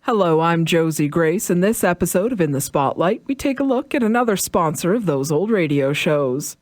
Hello, I'm Josie Grace. In this episode of In the Spotlight, we take a look at another sponsor of those old radio shows.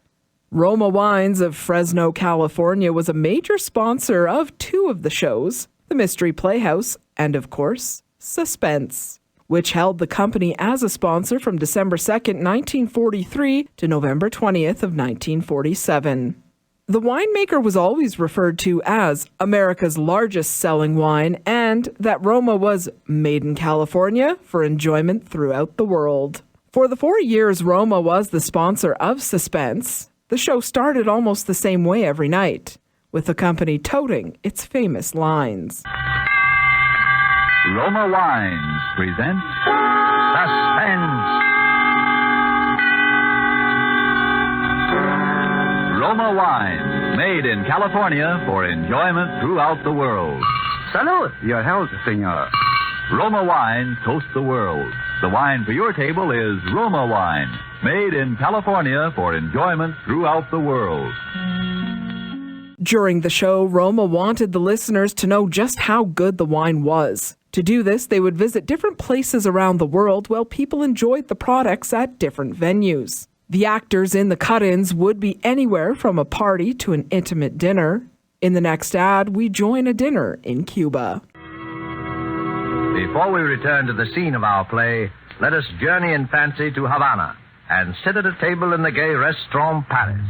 Roma Wines of Fresno, California was a major sponsor of two of the shows, The Mystery Playhouse and, of course, Suspense, which held the company as a sponsor from December 2nd, 1943 to November 20th of 1947. The winemaker was always referred to as America's largest selling wine, and that Roma was made in California for enjoyment throughout the world. For the 4 years Roma was the sponsor of Suspense, the show started almost the same way every night, with the company toting its famous lines. Roma Wines present Suspense. Roma Wines, made in California for enjoyment throughout the world. Salud, your health, senor. Roma Wines toast the world. The wine for your table is Roma Wine, made in California for enjoyment throughout the world. During the show, Roma wanted the listeners to know just how good the wine was. To do this, they would visit different places around the world while people enjoyed the products at different venues. The actors in the cut-ins would be anywhere from a party to an intimate dinner. In the next ad, we join a dinner in Cuba. Before we return to the scene of our play, let us journey in fancy to Havana and sit at a table in the gay Restaurant Paris.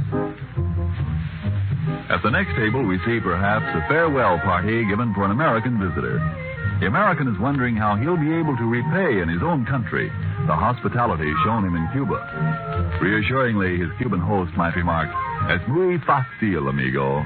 At the next table, we see perhaps a farewell party given for an American visitor. The American is wondering how he'll be able to repay in his own country the hospitality shown him in Cuba. Reassuringly, his Cuban host might remark, "Es muy fácil, amigo.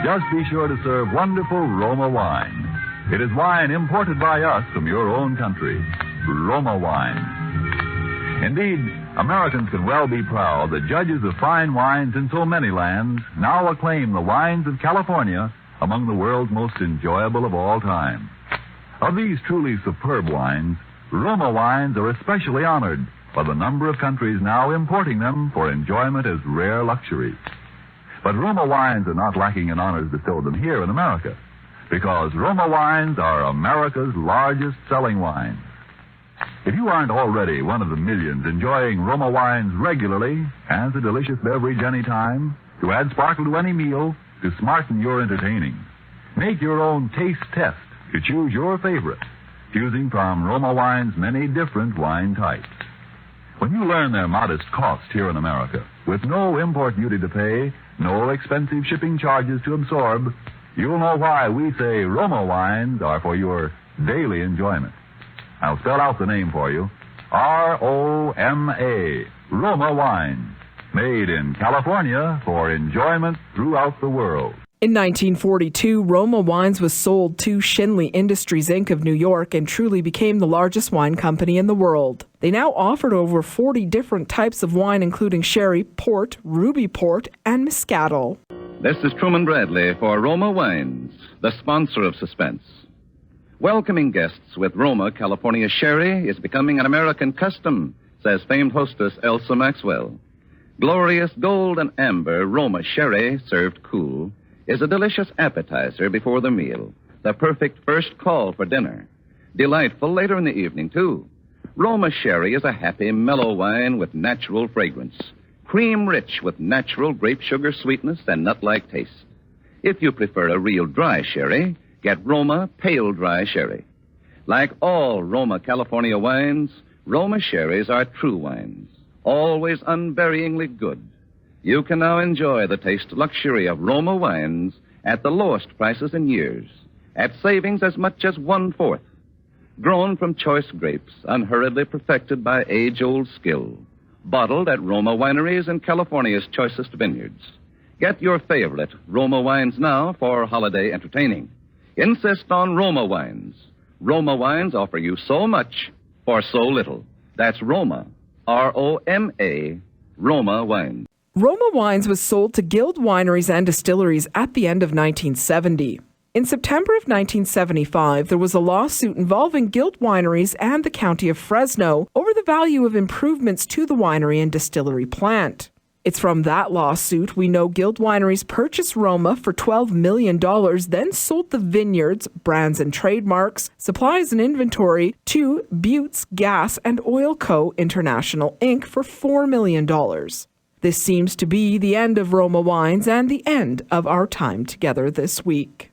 Just be sure to serve wonderful Roma wine. It is wine imported by us from your own country. Roma wine." Indeed, Americans can well be proud that judges of fine wines in so many lands now acclaim the wines of California among the world's most enjoyable of all time. Of these truly superb wines, Roma wines are especially honored by the number of countries now importing them for enjoyment as rare luxuries. But Roma wines are not lacking in honors bestowed them here in America, because Roma wines are America's largest selling wines. If you aren't already one of the millions enjoying Roma wines regularly, as a delicious beverage any time, to add sparkle to any meal, to smarten your entertaining, make your own taste test to choose your favorite, choosing from Roma Wine's many different wine types. When you learn their modest cost here in America, with no import duty to pay, no expensive shipping charges to absorb, you'll know why we say Roma Wines are for your daily enjoyment. I'll spell out the name for you. R-O-M-A, Roma Wines, made in California for enjoyment throughout the world. In 1942, Roma Wines was sold to Schinley Industries, Inc. of New York and truly became the largest wine company in the world. They now offered over 40 different types of wine, including sherry, port, ruby port, and Moscato. This is Truman Bradley for Roma Wines, the sponsor of Suspense. Welcoming guests with Roma California sherry is becoming an American custom, says famed hostess Elsa Maxwell. Glorious gold and amber Roma sherry, served cool, is a delicious appetizer before the meal, the perfect first call for dinner. Delightful later in the evening, too. Roma sherry is a happy, mellow wine with natural fragrance, cream-rich with natural grape sugar sweetness and nut-like taste. If you prefer a real dry sherry, get Roma Pale Dry Sherry. Like all Roma California wines, Roma sherries are true wines, always unvaryingly good. You can now enjoy the taste luxury of Roma wines at the lowest prices in years, at savings as much as 1/4. Grown from choice grapes, unhurriedly perfected by age-old skill. Bottled at Roma wineries in California's choicest vineyards. Get your favorite Roma wines now for holiday entertaining. Insist on Roma wines. Roma wines offer you so much for so little. That's Roma, R-O-M-A, Roma wines. Roma Wines was sold to Guild wineries and distilleries at the end of 1970. In September of 1975, there was a lawsuit involving Guild wineries and the county of Fresno over the value of improvements to the winery and distillery plant. It's from that lawsuit we know Guild Wineries purchased Roma for $12 million, then sold the vineyards, brands and trademarks, supplies and inventory to Buttes Gas and Oil Co. International Inc. for $4 million. This seems to be the end of Roma Wines and the end of our time together this week.